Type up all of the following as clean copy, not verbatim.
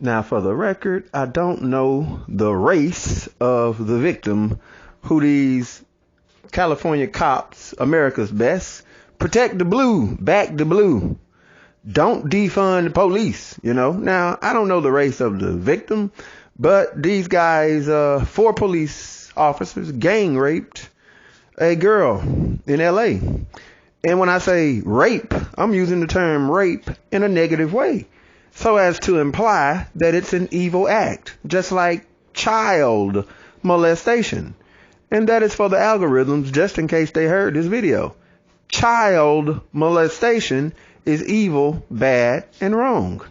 Now, for the record, I don't know the race of the victim who these California cops, America's best, protect the blue, back the blue. Don't defund the police, Now, I don't know the race of the victim, but these guys, 4 police officers gang raped a girl in LA. And when I say rape, I'm using the term rape in a negative way, so as to imply that it's an evil act, just like child molestation. And that is for the algorithms, just in case they heard this video. Child molestation is evil, bad, and wrong.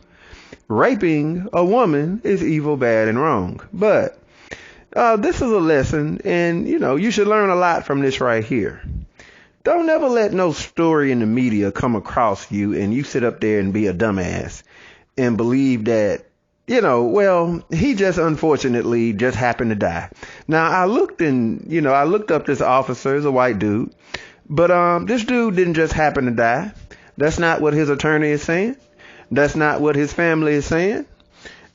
Raping a woman is evil, bad, and wrong. But this is a lesson, and you should learn a lot from this right here. Don't ever let no story in the media come across you and you sit up there and be a dumbass and believe that, he just unfortunately just happened to die. Now, I looked up this officer, is a white dude, but this dude didn't just happen to die. That's not what his attorney is saying. That's not what his family is saying.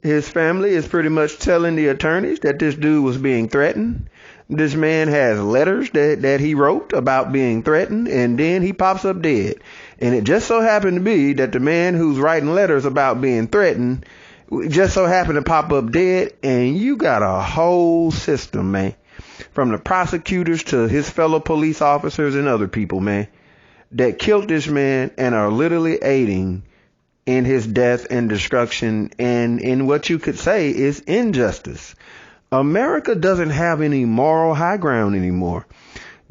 His family is pretty much telling the attorneys that this dude was being threatened. This man has letters that he wrote about being threatened, and then he pops up dead. And it just so happened to be that the man who's writing letters about being threatened just so happened to pop up dead, and you got a whole system, man, from the prosecutors to his fellow police officers and other people, man, that killed this man and are literally aiding in his death and destruction and in what you could say is injustice. America doesn't have any moral high ground anymore.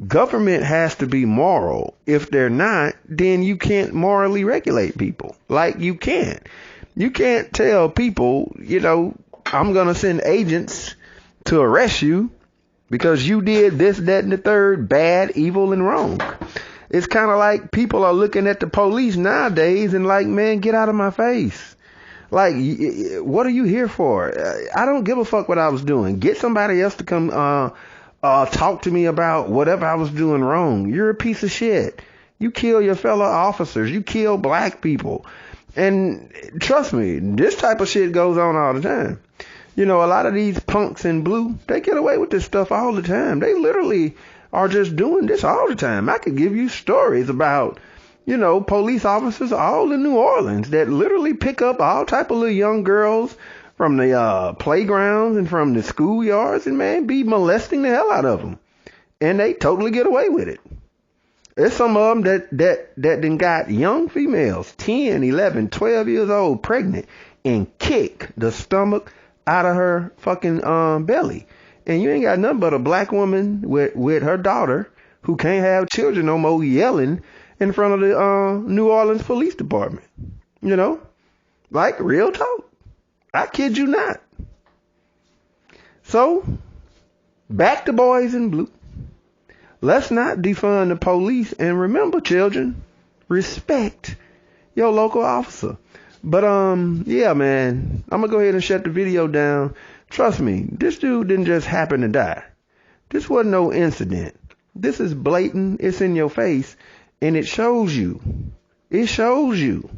Government has to be moral. If they're not, then you can't morally regulate people. Like, you can't. You can't tell people, I'm going to send agents to arrest you because you did this, that, and the third, bad, evil, and wrong. It's kind of like people are looking at the police nowadays and like, man, get out of my face. Like, what are you here for? I don't give a fuck what I was doing. Get somebody else to come talk to me about whatever I was doing wrong. You're a piece of shit. You kill your fellow officers. You kill black people. And trust me, this type of shit goes on all the time. A lot of these punks in blue, they get away with this stuff all the time. They literally are just doing this all the time. I could give you stories about, police officers all in New Orleans that literally pick up all type of little young girls from the playgrounds and from the schoolyards and, man, be molesting the hell out of them. And they totally get away with it. There's some of them that then got young females, 10, 11, 12 years old, pregnant, and kick the stomach out of her fucking belly. And you ain't got nothing but a black woman with her daughter who can't have children no more yelling in front of the New Orleans Police Department. Like, real talk. I kid you not. So, back to Boys in Blue. Let's not defund the police. And remember, children, respect your local officer. But, yeah, man, I'm going to go ahead and shut the video down. Trust me, this dude didn't just happen to die. This wasn't no incident. This is blatant. It's in your face. And it shows you. It shows you.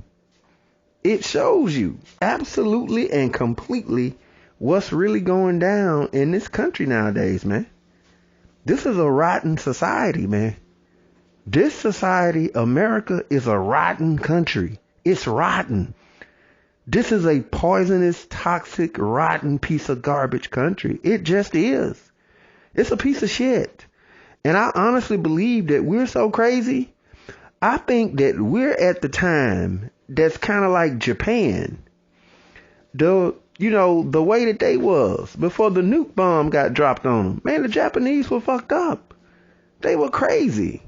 It shows you absolutely and completely what's really going down in this country nowadays, man. This is a rotten society, man. This society, America, is a rotten country. It's rotten. This is a poisonous, toxic, rotten piece of garbage country. It just is. It's a piece of shit. And I honestly believe that we're so crazy. I think that we're at the time that's kind of like Japan. The way that they was before the nuke bomb got dropped on them. Man, the Japanese were fucked up. They were crazy.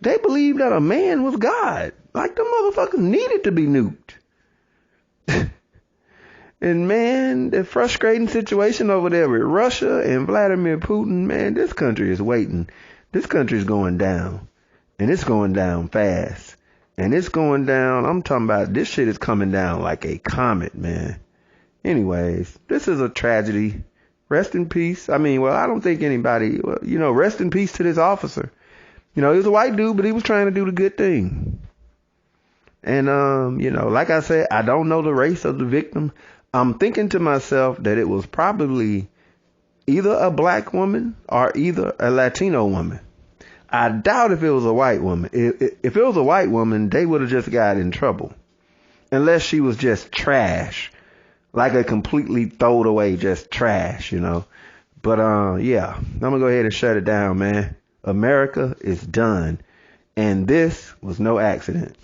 They believed that a man was God. Like, the motherfuckers needed to be nuked. And, man, the frustrating situation over there with Russia and Vladimir Putin, man, this country is waiting. This country is going down. And it's going down fast. And it's going down, I'm talking about, this shit is coming down like a comet, man. Anyways, this is a tragedy. Rest in peace. I don't think anybody, rest in peace to this officer. He was a white dude, but he was trying to do the good thing. And, like I said, I don't know the race of the victim. I'm thinking to myself that it was probably either a black woman or either a Latino woman. I doubt if it was a white woman. If it was a white woman, they would have just got in trouble. Unless she was just trash. Like a completely throwed away, just trash, But, yeah, I'm going to go ahead and shut it down, man. America is done. And this was no accident.